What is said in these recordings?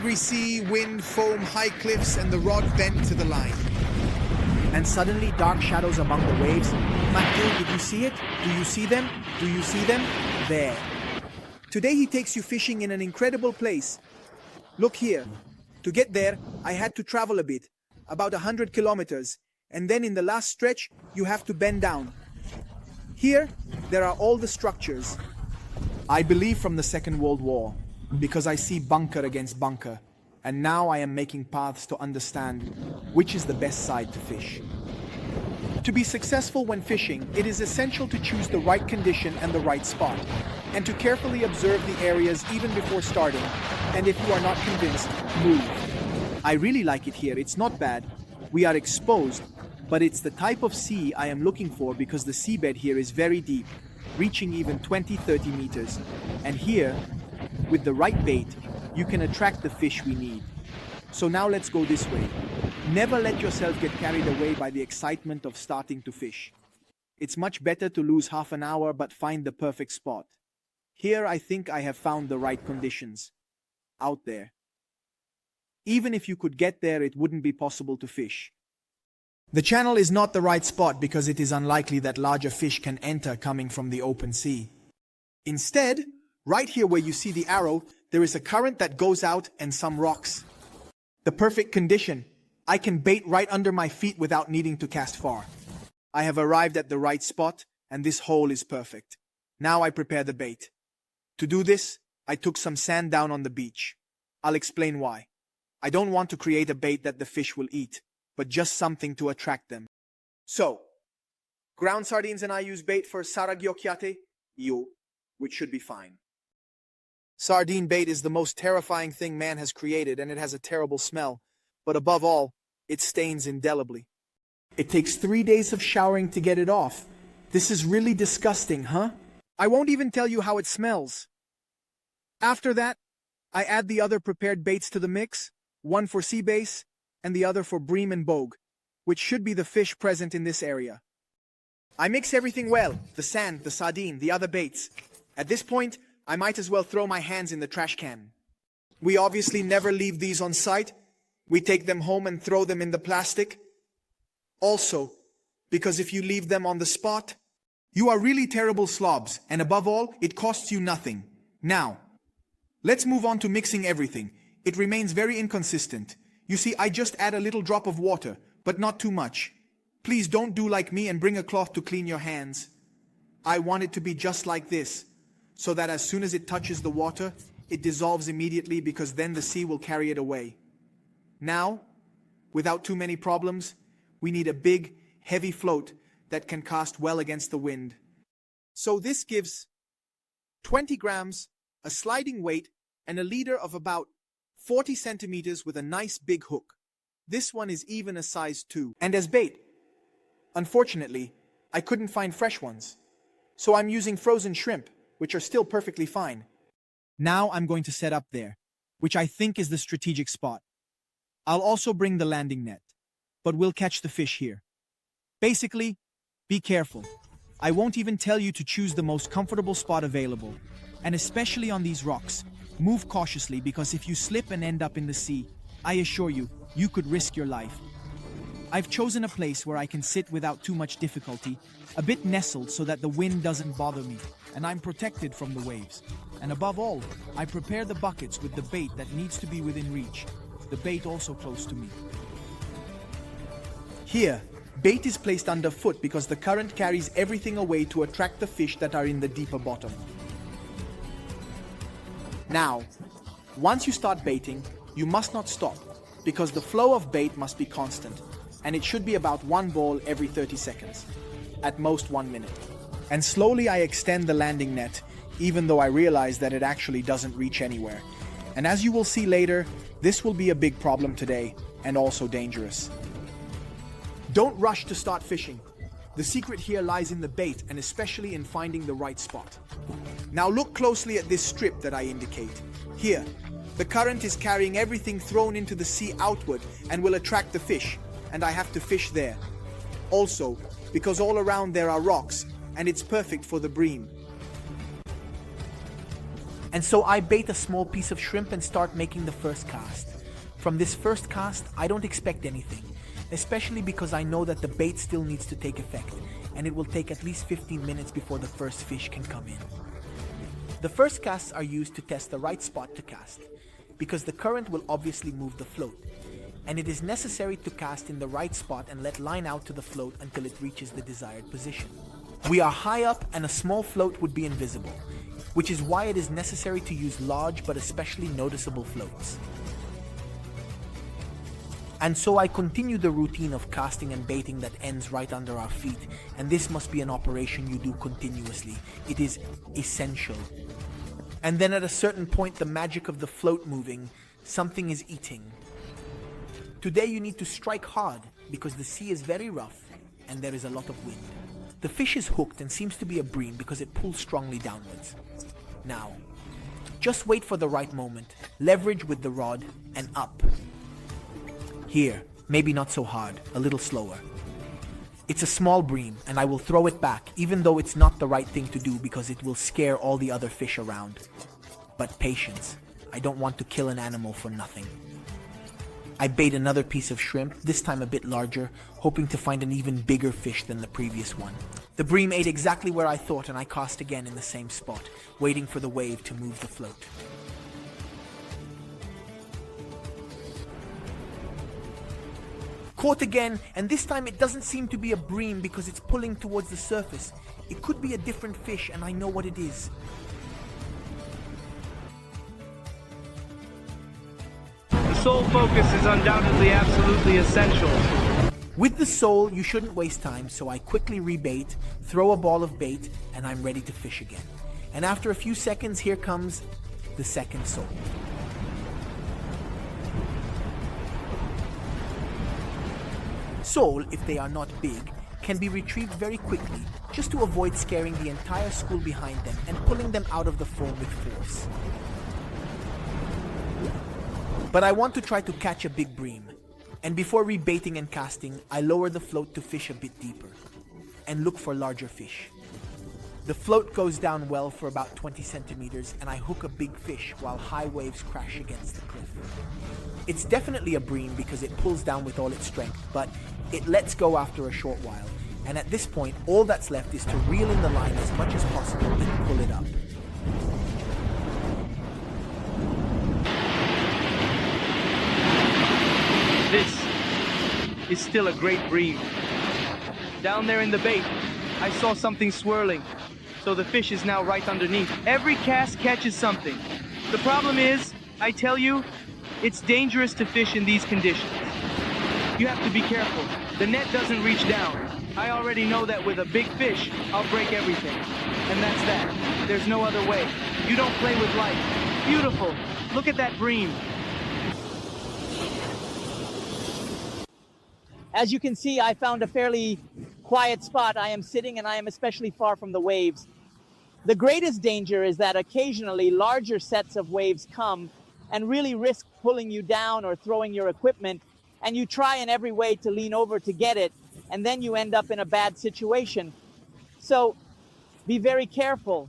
Angry sea, wind, foam, high cliffs, and the rod bent to the line. And suddenly dark shadows among the waves. Matthew, did you see it? Do you see them? Do you see them? There. Today he takes you fishing in an incredible place. Look here. To get there, I had to travel a bit, about 100 kilometers, and then in the last stretch, you have to bend down. Here, there are all the structures. I believe from the Second World War, because I see bunker against bunker, and now I am making paths to understand which is the best side to fish. To be successful when fishing, it is essential to choose the right condition and the right spot, and to carefully observe the areas even before starting, and if you are not convinced, move. I really like it here, it's not bad. We are exposed, but it's the type of sea I am looking for because the seabed here is very deep, reaching even 20-30 meters. And here, with the right bait, you can attract the fish we need. So now let's go this way. Never let yourself get carried away by the excitement of starting to fish. It's much better to lose half an hour but find the perfect spot. Here I think I have found the right conditions. Out there. Even if you could get there, it wouldn't be possible to fish. The channel is not the right spot because it is unlikely that larger fish can enter coming from the open sea. Instead, right here where you see the arrow, there is a current that goes out and some rocks. The perfect condition. I can bait right under my feet without needing to cast far. I have arrived at the right spot, and this hole is perfect. Now I prepare the bait. To do this, I took some sand down on the beach. I'll explain why. I don't want to create a bait that the fish will eat, but just something to attract them. So, ground sardines and I use bait for saragyokyate, which should be fine. Sardine bait is the most terrifying thing man has created, and it has a terrible smell. But above all, it stains indelibly. It takes 3 days of showering to get it off. This is really disgusting, huh? I won't even tell you how it smells. After that, I add the other prepared baits to the mix, one for seabass and the other for bream and bogue, which should be the fish present in this area. I mix everything well, the sand, the sardine, the other baits. At this point, I might as well throw my hands in the trash can. We obviously never leave these on site. We take them home and throw them in the plastic. Also, because if you leave them on the spot, you are really terrible slobs, and above all, it costs you nothing. Now, let's move on to mixing everything. It remains very inconsistent. You see, I just add a little drop of water, but not too much. Please don't do like me and bring a cloth to clean your hands. I want it to be just like this, so that as soon as it touches the water, it dissolves immediately because then the sea will carry it away. Now, without too many problems, we need a big, heavy float that can cast well against the wind. So this gives 20 grams, a sliding weight, and a leader of about 40 centimeters with a nice big hook. This one is even a size 2. And as bait, unfortunately, I couldn't find fresh ones. So I'm using frozen shrimp, which are still perfectly fine. Now I'm going to set up there, which I think is the strategic spot. I'll also bring the landing net, but we'll catch the fish here. Basically, be careful. I won't even tell you to choose the most comfortable spot available, and especially on these rocks. Move cautiously because if you slip and end up in the sea, I assure you, you could risk your life. I've chosen a place where I can sit without too much difficulty, a bit nestled so that the wind doesn't bother me, and I'm protected from the waves. And above all, I prepare the buckets with the bait that needs to be within reach, the bait also close to me. Here, bait is placed underfoot because the current carries everything away to attract the fish that are in the deeper bottom. Now, once you start baiting, you must not stop, because the flow of bait must be constant, and it should be about one ball every 30 seconds, at most 1 minute. And slowly I extend the landing net, even though I realize that it actually doesn't reach anywhere. And as you will see later, this will be a big problem today, and also dangerous. Don't rush to start fishing. The secret here lies in the bait, and especially in finding the right spot. Now look closely at this strip that I indicate. Here, the current is carrying everything thrown into the sea outward and will attract the fish, and I have to fish there. Also, because all around there are rocks, and it's perfect for the bream. And so I bait a small piece of shrimp and start making the first cast. From this first cast, I don't expect anything, especially because I know that the bait still needs to take effect, and it will take at least 15 minutes before the first fish can come in. The first casts are used to test the right spot to cast, because the current will obviously move the float, and it is necessary to cast in the right spot and let line out to the float until it reaches the desired position. We are high up and a small float would be invisible, which is why it is necessary to use large but especially noticeable floats. And so I continue the routine of casting and baiting that ends right under our feet, and this must be an operation you do continuously. It is essential. And then at a certain point, the magic of the float moving, something is eating. Today you need to strike hard because the sea is very rough and there is a lot of wind. The fish is hooked and seems to be a bream because it pulls strongly downwards. Now, just wait for the right moment, leverage with the rod and up. Here, maybe not so hard, a little slower. It's a small bream and I will throw it back even though it's not the right thing to do because it will scare all the other fish around. But patience, I don't want to kill an animal for nothing. I bait another piece of shrimp, this time a bit larger, hoping to find an even bigger fish than the previous one. The bream ate exactly where I thought and I cast again in the same spot, waiting for the wave to move the float. Caught again, and this time it doesn't seem to be a bream because it's pulling towards the surface. It could be a different fish and I know what it is. The sole focus is undoubtedly absolutely essential. With the sole, you shouldn't waste time, so I quickly rebait, throw a ball of bait, and I'm ready to fish again. And after a few seconds, here comes the second sole. Sole, if they are not big, can be retrieved very quickly, just to avoid scaring the entire school behind them and pulling them out of the foam with force. But I want to try to catch a big bream, and before rebaiting and casting, I lower the float to fish a bit deeper, and look for larger fish. The float goes down well for about 20 centimeters, and I hook a big fish while high waves crash against the cliff. It's definitely a bream because it pulls down with all its strength, but it lets go after a short while, and at this point, all that's left is to reel in the line as much as possible and pull it up. This is still a great bream. Down there in the bait, I saw something swirling, so the fish is now right underneath. Every cast catches something. The problem is, I tell you, it's dangerous to fish in these conditions. You have to be careful. The net doesn't reach down. I already know that with a big fish, I'll break everything. And that's that. There's no other way. You don't play with life. Beautiful. Look at that bream. As you can see, I found a fairly quiet spot. I am sitting and I am especially far from the waves. The greatest danger is that occasionally larger sets of waves come and really risk pulling you down or throwing your equipment, and you try in every way to lean over to get it, and then you end up in a bad situation. So be very careful.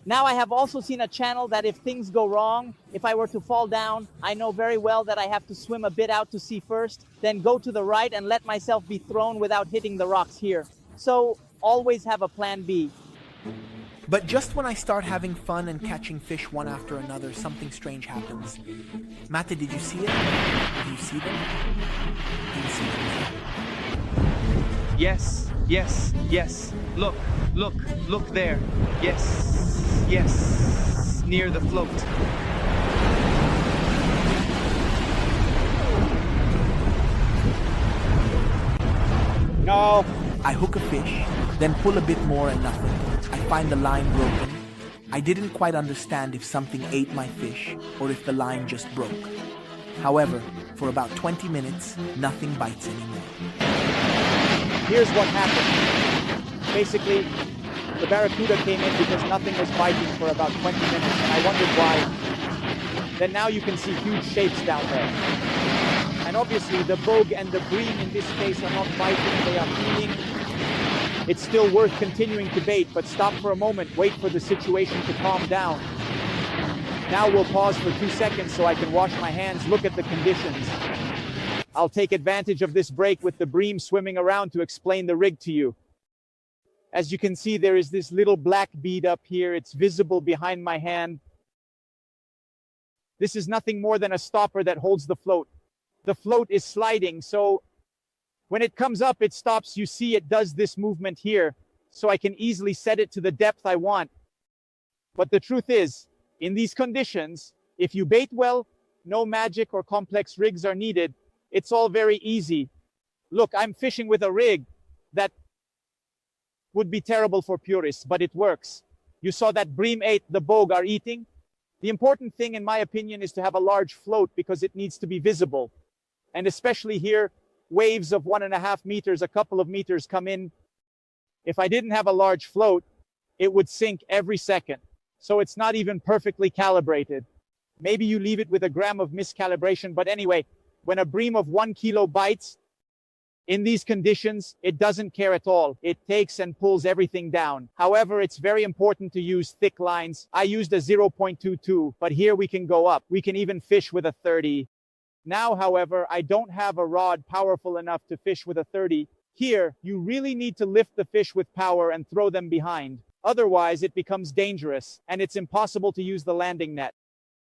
Now I have also seen a channel that if things go wrong, if I were to fall down, I know very well that I have to swim a bit out to sea first, then go to the right and let myself be thrown without hitting the rocks here. So always have a plan B. But just when I start having fun and catching fish one after another, something strange happens. Mate, did you see it? Do you see them? Do you see them? Yes, yes, yes. Look, look, look there. Yes, yes. Near the float. No. I hook a fish, then pull a bit more and nothing. I find the line broken. I didn't quite understand if something ate my fish or if the line just broke. However, for about 20 minutes, nothing bites anymore. Here's what happened. Basically, the Barracuda came in because nothing was biting for about 20 minutes, and I wondered why. Then now you can see huge shapes down there. And obviously the bogue and the bream in this case are not biting, they are feeding. It's still worth continuing to bait, but stop for a moment, wait for the situation to calm down. Now we'll pause for 2 seconds so I can wash my hands, look at the conditions. I'll take advantage of this break with the bream swimming around to explain the rig to you. As you can see, there is this little black bead up here. It's visible behind my hand. This is nothing more than a stopper that holds the float. The float is sliding, so when it comes up, it stops. You see it does this movement here, so I can easily set it to the depth I want. But the truth is, in these conditions, if you bait well, no magic or complex rigs are needed. It's all very easy. Look, I'm fishing with a rig that would be terrible for purists, but it works. You saw that bream 8, the bogue, are eating. The important thing, in my opinion, is to have a large float because it needs to be visible. And especially here, waves of 1.5 meters, a couple of meters come in. If I didn't have a large float, it would sink every second. So it's not even perfectly calibrated. Maybe you leave it with a gram of miscalibration, but anyway, when a bream of 1 kilo bites, in these conditions, it doesn't care at all. It takes and pulls everything down. However, it's very important to use thick lines. I used a 0.22, but here we can go up. We can even fish with a 30. Now, however, I don't have a rod powerful enough to fish with a 30. Here, you really need to lift the fish with power and throw them behind. Otherwise, it becomes dangerous, and it's impossible to use the landing net.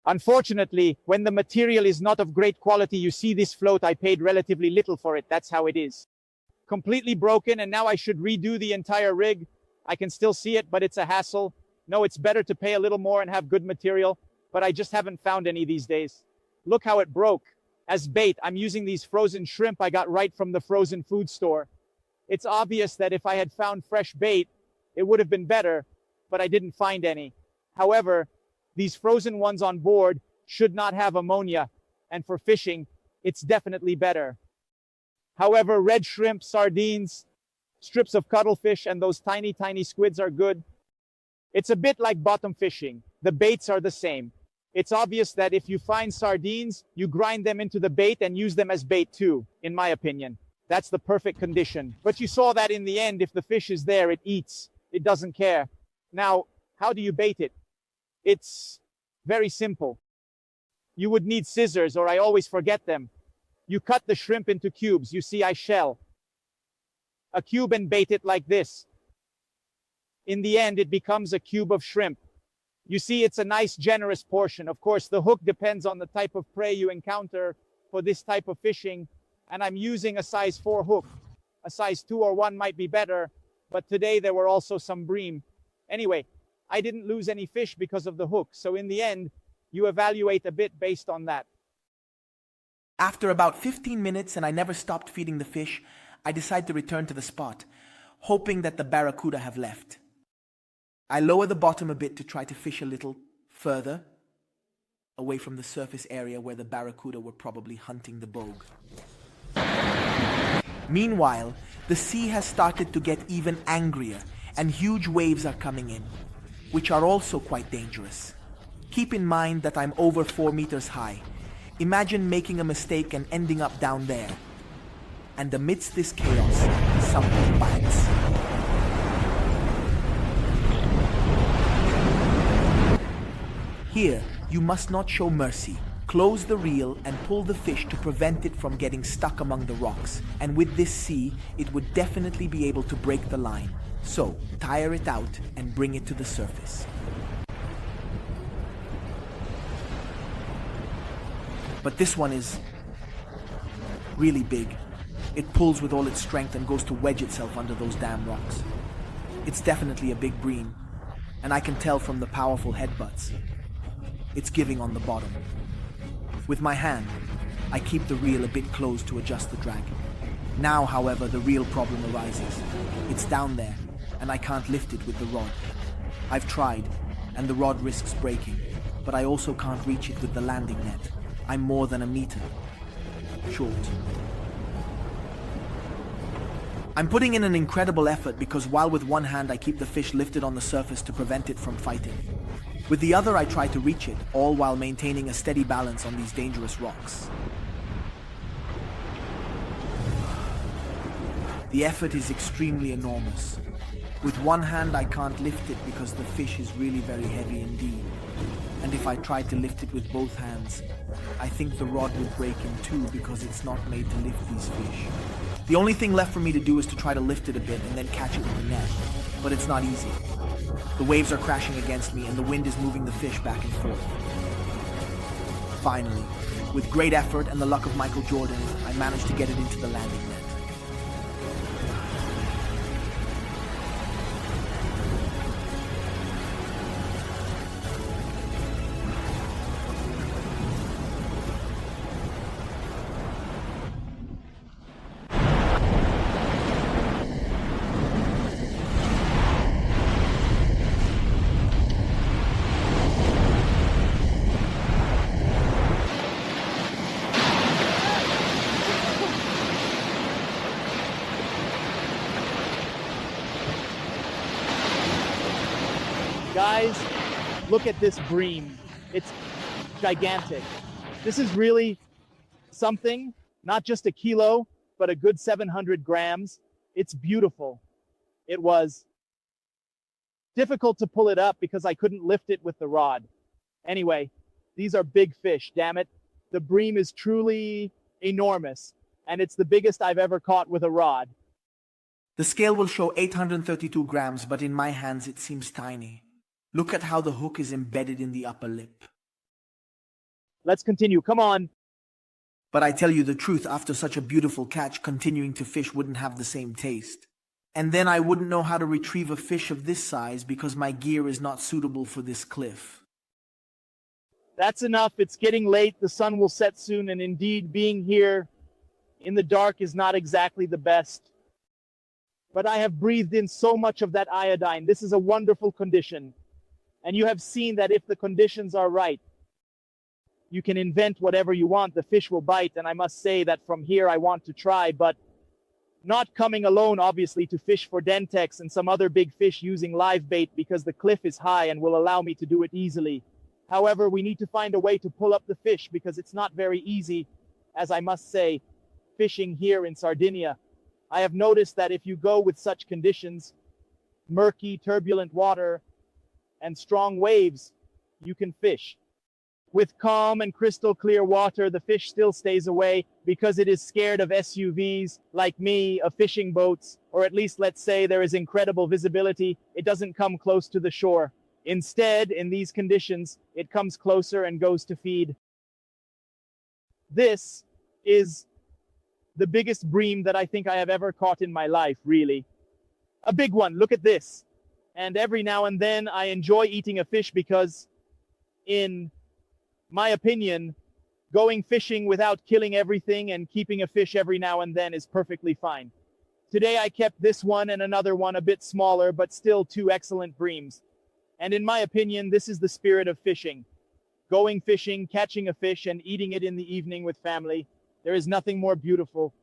Unfortunately, when the material is not of great quality, you see this float, I paid relatively little for it. That's how it is. Completely broken, and now I should redo the entire rig. I can still see it, but it's a hassle. No, it's better to pay a little more and have good material, but I just haven't found any these days. Look how it broke. As bait, I'm using these frozen shrimp I got right from the frozen food store. It's obvious that if I had found fresh bait, it would have been better, but I didn't find any. However, these frozen ones on board should not have ammonia, and for fishing, it's definitely better. However, red shrimp, sardines, strips of cuttlefish, and those tiny, tiny squids are good. It's a bit like bottom fishing. The baits are the same. It's obvious that if you find sardines, you grind them into the bait and use them as bait too, in my opinion. That's the perfect condition. But you saw that in the end, if the fish is there, it eats. It doesn't care. Now, how do you bait it? It's very simple. You would need scissors, or I always forget them. You cut the shrimp into cubes. You see, I shell a cube and bait it like this. In the end, it becomes a cube of shrimp. You see, it's a nice, generous portion. Of course, the hook depends on the type of prey you encounter for this type of fishing, and I'm using a size 4 hook. A size 2 or 1 might be better, but today there were also some bream. Anyway, I didn't lose any fish because of the hook, so in the end, you evaluate a bit based on that. After about 15 minutes and I never stopped feeding the fish, I decide to return to the spot, hoping that the barracuda have left. I lower the bottom a bit to try to fish a little further away from the surface area where the barracuda were probably hunting the bogue. Meanwhile, the sea has started to get even angrier and huge waves are coming in, which are also quite dangerous. Keep in mind that I'm over 4 meters high. Imagine making a mistake and ending up down there. And amidst this chaos, something bites. Here, you must not show mercy. Close the reel and pull the fish to prevent it from getting stuck among the rocks. And with this sea, it would definitely be able to break the line. So, tire it out and bring it to the surface. But this one is really big. It pulls with all its strength and goes to wedge itself under those damn rocks. It's definitely a big bream, and I can tell from the powerful headbutts. It's giving on the bottom. With my hand, I keep the reel a bit closed to adjust the drag. Now, however, the real problem arises. It's down there, and I can't lift it with the rod. I've tried, and the rod risks breaking, but I also can't reach it with the landing net. I'm more than a meter short. I'm putting in an incredible effort because while with one hand I keep the fish lifted on the surface to prevent it from fighting, with the other I try to reach it, all while maintaining a steady balance on these dangerous rocks. The effort is extremely enormous. With one hand I can't lift it because the fish is really very heavy indeed. And if I tried to lift it with both hands, I think the rod would break in two because it's not made to lift these fish. The only thing left for me to do is to try to lift it a bit and then catch it with the net. But it's not easy. The waves are crashing against me and the wind is moving the fish back and forth. Finally, with great effort and the luck of Michael Jordan, I managed to get it into the landing net. Guys, look at this bream. It's gigantic. This is really something, not just a kilo, but a good 700 grams. It's beautiful. It was difficult to pull it up because I couldn't lift it with the rod. Anyway, these are big fish, damn it. The bream is truly enormous, and it's the biggest I've ever caught with a rod. The scale will show 832 grams, but in my hands it seems tiny. Look at how the hook is embedded in the upper lip. Let's continue, come on. But I tell you the truth, after such a beautiful catch, continuing to fish wouldn't have the same taste. And then I wouldn't know how to retrieve a fish of this size because my gear is not suitable for this cliff. That's enough, it's getting late, the sun will set soon, and indeed being here in the dark is not exactly the best. But I have breathed in so much of that iodine. This is a wonderful condition. And you have seen that if the conditions are right, you can invent whatever you want. The fish will bite, and I must say that from here I want to try, but not coming alone, obviously, to fish for dentex and some other big fish using live bait because the cliff is high and will allow me to do it easily. However, we need to find a way to pull up the fish because it's not very easy, as I must say, fishing here in Sardinia. I have noticed that if you go with such conditions, murky, turbulent water, and strong waves, you can fish. With calm and crystal clear water, the fish still stays away because it is scared of SUVs like me, of fishing boats, or at least let's say there is incredible visibility. It doesn't come close to the shore. Instead, in these conditions, it comes closer and goes to feed. This is the biggest bream that I think I have ever caught in my life, really. A big one, look at this. And every now and then I enjoy eating a fish because, in my opinion, going fishing without killing everything and keeping a fish every now and then is perfectly fine. Today I kept this one and another one a bit smaller, but still two excellent breams. And in my opinion, this is the spirit of fishing. Going fishing, catching a fish, and eating it in the evening with family. There is nothing more beautiful.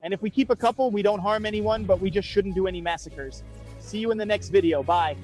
And if we keep a couple, we don't harm anyone, but we just shouldn't do any massacres. See you in the next video. Bye.